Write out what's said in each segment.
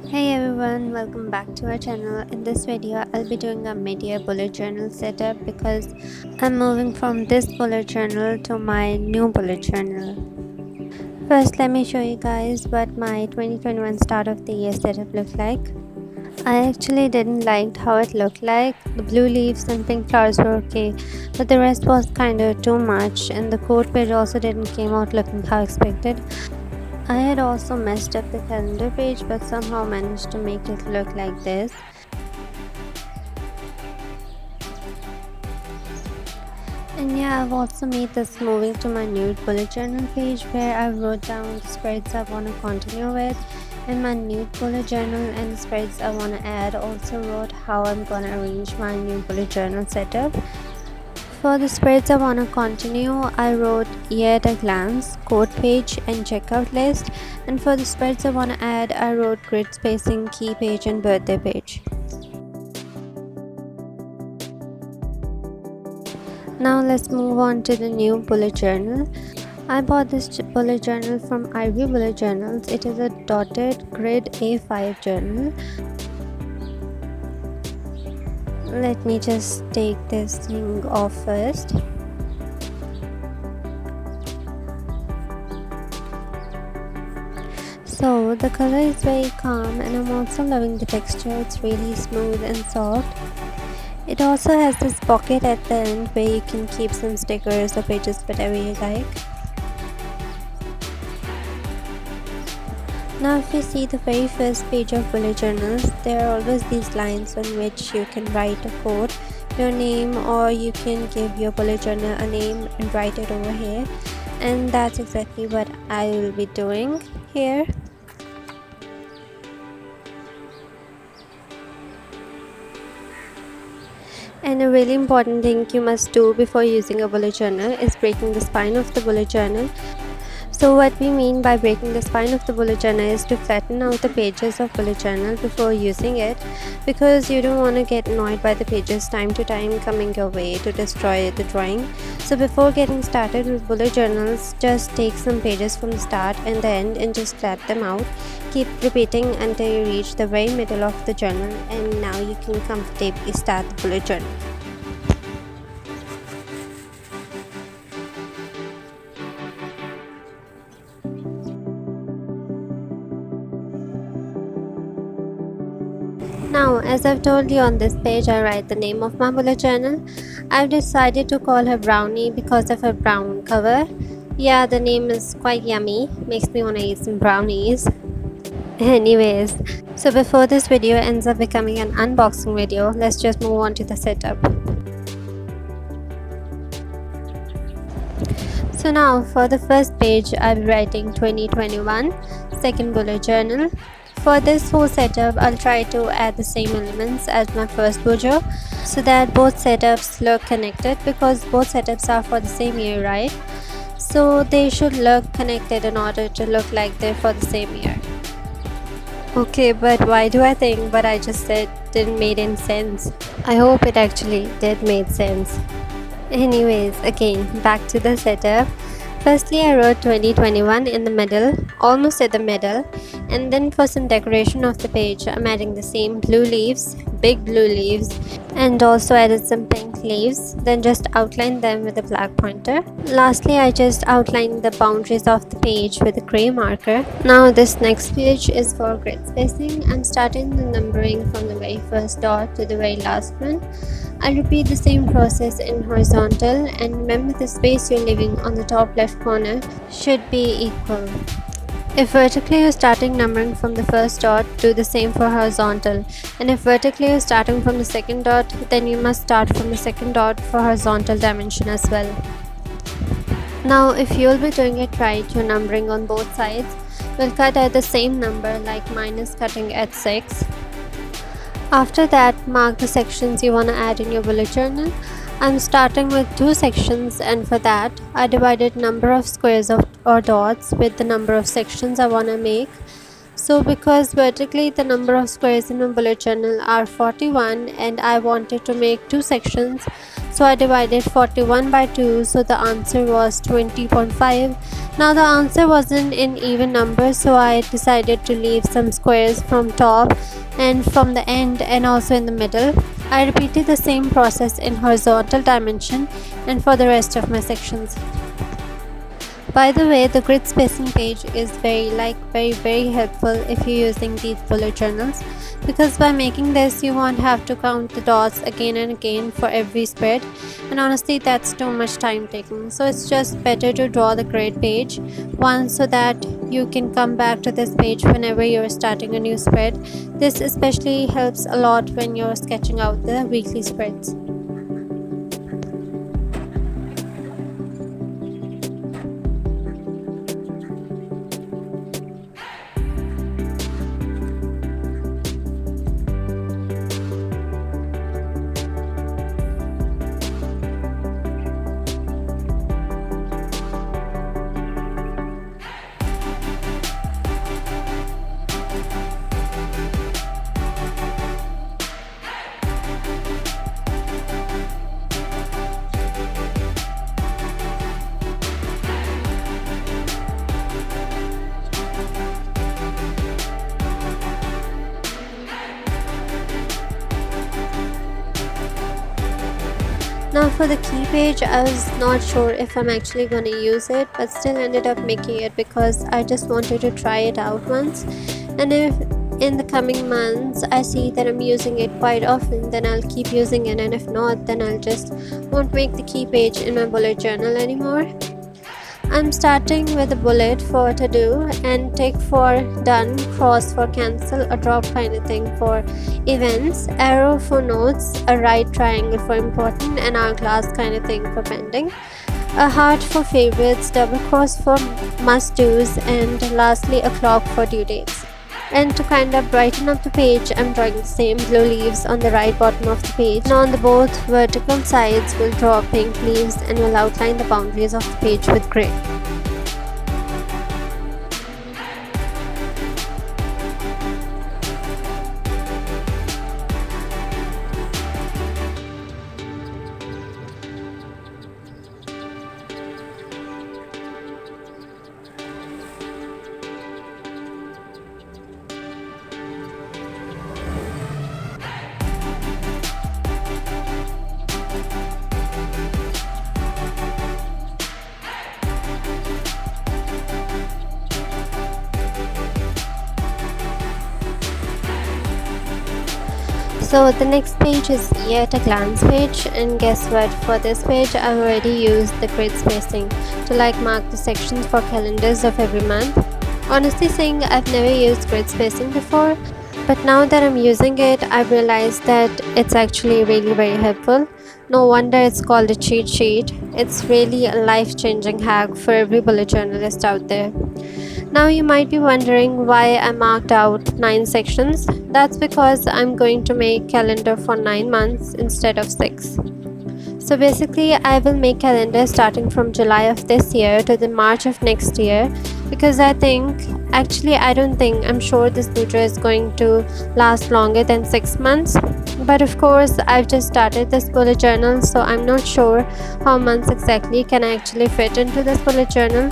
Hey everyone, welcome back to our channel. In this video, I'll be doing a mid-year bullet journal setup because I'm moving from this bullet journal to my new bullet journal. First, let me show you guys what my 2021 start of the year setup looked like. I actually didn't like how it looked like. The blue leaves and pink flowers were okay, but the rest was kinda too much, and the quote page also didn't came out looking how expected. I had also messed up the calendar page but somehow managed to make it look like this. And yeah, I've also made this moving to my new bullet journal page where I wrote down the spreads I want to continue with in my new bullet journal, and the spreads I want to add. Also wrote how I'm gonna arrange my new bullet journal setup. For the spreads I want to continue, I wrote year at a glance, quote page and checkout list, and for the spreads I want to add, I wrote grid spacing, key page and birthday page. Now let's move on to the new bullet journal. I bought this bullet journal from Ivy Bullet Journals. It is a dotted grid A5 journal. Let me just take this thing off first. So the color is very calm and I'm also loving the texture. It's really smooth and soft. It also has this pocket at the end where you can keep some stickers or pages, whatever you like. Now if you see the very first page of bullet journals, there are always these lines on which you can write a quote, your name, or you can give your bullet journal a name and write it over here, and that's exactly what I will be doing here. And a really important thing you must do before using a bullet journal is breaking the spine of the bullet journal. So what we mean by breaking the spine of the bullet journal is to flatten out the pages of bullet journal before using it, because you don't want to get annoyed by the pages time to time coming your way to destroy the drawing. So before getting started with bullet journals, just take some pages from the start and the end and just flat them out. Keep repeating until you reach the very middle of the journal, and now you can comfortably start the bullet journal. Now, as I've told you, on this page I write the name of my bullet journal. I've decided to call her Brownie because of her brown cover. Yeah, the name is quite yummy, makes me want to eat some brownies. Anyways, so before this video ends up becoming an unboxing video, let's just move on to the setup. So now for the first page, I'll be writing 2021, second bullet journal. For this whole setup, I'll try to add the same elements as my first Bujo so that both setups look connected, because both setups are for the same year, right? So they should look connected in order to look like they're for the same year. Okay, but why do I think what I just said didn't make any sense? I hope it actually did make sense. Anyways, again, back to the setup. Firstly, I wrote 2021 in the middle, almost at the middle, and then for some decoration of the page, I'm adding the same blue leaves, big blue leaves, and also added some pink leaves, then just outlined them with a black pointer. Lastly, I just outlined the boundaries of the page with a gray marker. Now this next page is for grid spacing. I'm starting the numbering from the very first dot to the very last one. I'll repeat the same process in horizontal, and remember the space you're leaving on the top left corner should be equal. If vertically you're starting numbering from the first dot, do the same for horizontal, and if vertically you're starting from the second dot, then you must start from the second dot for horizontal dimension as well. Now if you'll be doing it right, your numbering on both sides will cut at the same number, like mine is cutting at 6. After that, mark the sections you want to add in your bullet journal. I'm starting with 2 sections, and for that, I divided number of squares or dots with the number of sections I want to make. So because vertically the number of squares in my bullet journal are 41 and I wanted to make 2 sections, So I divided 41 by 2, so the answer was 20.5. Now the answer wasn't in even numbers, so I decided to leave some squares from top and from the end and also in the middle. I repeated the same process in horizontal dimension and for the rest of my sections. By the way, the grid spacing page is very helpful if you're using these bullet journals, because by making this you won't have to count the dots again and again for every spread, and honestly that's too much time taking. So it's just better to draw the grid page once so that you can come back to this page whenever you're starting a new spread. This especially helps a lot when you're sketching out the weekly spreads. Now for the key page, I was not sure if I'm actually going to use it, but still ended up making it because I just wanted to try it out once. And if in the coming months I see that I'm using it quite often, then I'll keep using it, and if not, then I'll just won't make the key page in my bullet journal anymore. I'm starting with a bullet for to do and tick for done, cross for cancel, a drop kind of thing for events, arrow for notes, a right triangle for important, and hourglass kind of thing for pending, a heart for favorites, double cross for must do's, and lastly a clock for due dates. And to kind of brighten up the page, I'm drawing the same blue leaves on the right bottom of the page, and on the both vertical sides we'll draw pink leaves and we'll outline the boundaries of the page with grey. So the next page is yet a glance page, and guess what, for this page I've already used the grid spacing to mark the sections for calendars of every month. Honestly saying, I've never used grid spacing before, but now that I'm using it I've realized that it's actually really very helpful. No wonder it's called a cheat sheet. It's really a life-changing hack for every bullet journalist out there. Now you might be wondering why I marked out 9 sections. That's because I'm going to make calendar for 9 months instead of 6. So basically I will make calendar starting from July of this year to the March of next year, because I'm sure this Bujo is going to last longer than 6 months. But of course I've just started this bullet journal, so I'm not sure how months exactly can I actually fit into this bullet journal.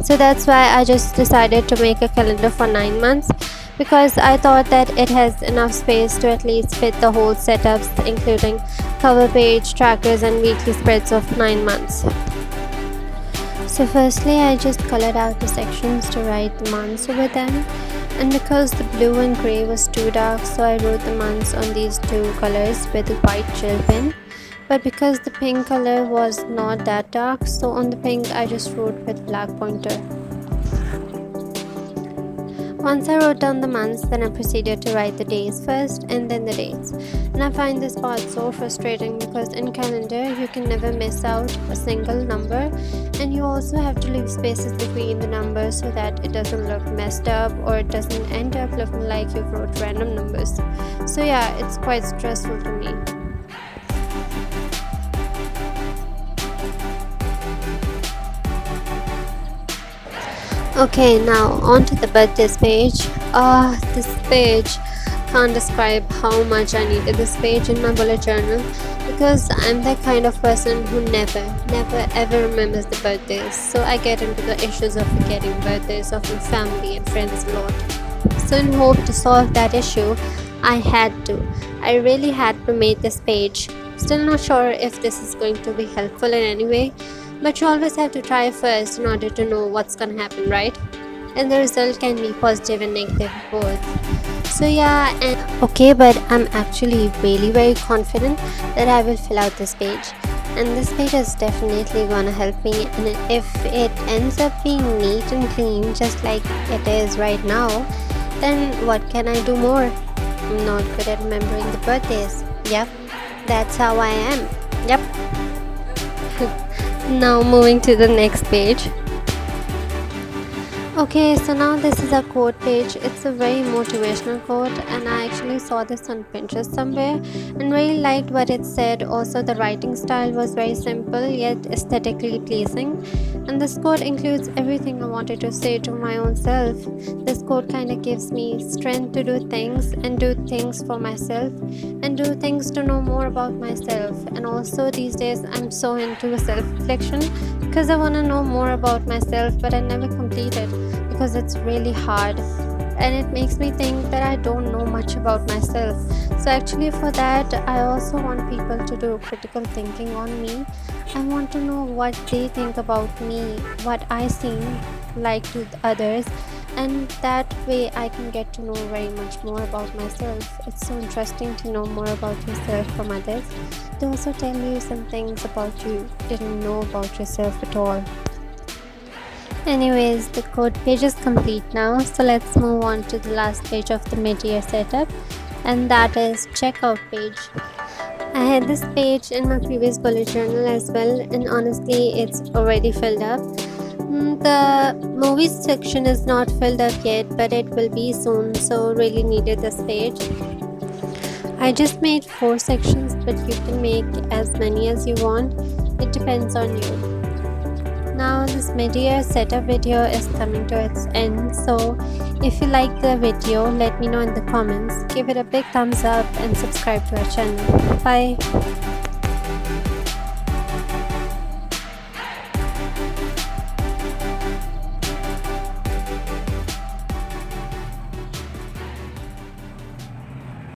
So that's why I just decided to make a calendar for 9 months, because I thought that it has enough space to at least fit the whole setups, including cover page, trackers and weekly spreads of 9 months. So firstly I just colored out the sections to write the months over them, and because the blue and grey was too dark, so I wrote the months on these two colors with a white gel pen. But because the pink color was not that dark, so on the pink I just wrote with black pointer. Once I wrote down the months, then I proceeded to write the days first and then the dates. And I find this part so frustrating because in calendar you can never miss out a single number, and you also have to leave spaces between the numbers so that it doesn't look messed up or it doesn't end up looking like you've wrote random numbers. So yeah, it's quite stressful to me. Okay, now on to the birthdays page. This page, can't describe how much I needed this page in my bullet journal, because I'm the kind of person who never ever remembers the birthdays. So I get into the issues of forgetting birthdays of my family and friends a lot. So in hope to solve that issue, I really had to make this page. Still not sure if this is going to be helpful in any way, but you always have to try first in order to know what's gonna happen, right? And the result can be positive and negative both. So yeah, and okay, but I'm actually really very confident that I will fill out this page. And this page is definitely gonna help me, and if it ends up being neat and clean just like it is right now, then what can I do more? I'm not good at remembering the birthdays. Yep, that's how I am. Yep. Now moving to the next page. Okay, so now this is a quote page. It's a very motivational quote, and I actually saw this on Pinterest somewhere and really liked what it said. Also, the writing style was very simple yet aesthetically pleasing, and this quote includes everything I wanted to say to my own self. This quote kind of gives me strength to do things and do things for myself and do things to know more about myself. And also, these days, I'm so into self reflection because I want to know more about myself, but I never complete it because it's really hard and it makes me think that I don't know much about myself. So actually for that, I also want people to do critical thinking on me. I want to know what they think about me, what I seem like to others, and that way I can get to know very much more about myself. It's so interesting to know more about yourself from others. They also tell you some things about you didn't know about yourself at all. Anyways, the code page is complete now, so let's move on to the last page of the mid-year setup, and that is checkout page. I had this page in my previous bullet journal as well, and honestly it's already filled up. The movies section is not filled up yet, but it will be soon, so really needed this page. I just made 4 sections, but you can make as many as you want. It depends on you. Now this mid-year setup video is coming to its end, so if you like the video, let me know in the comments. Give it a big thumbs up and subscribe to our channel. Bye.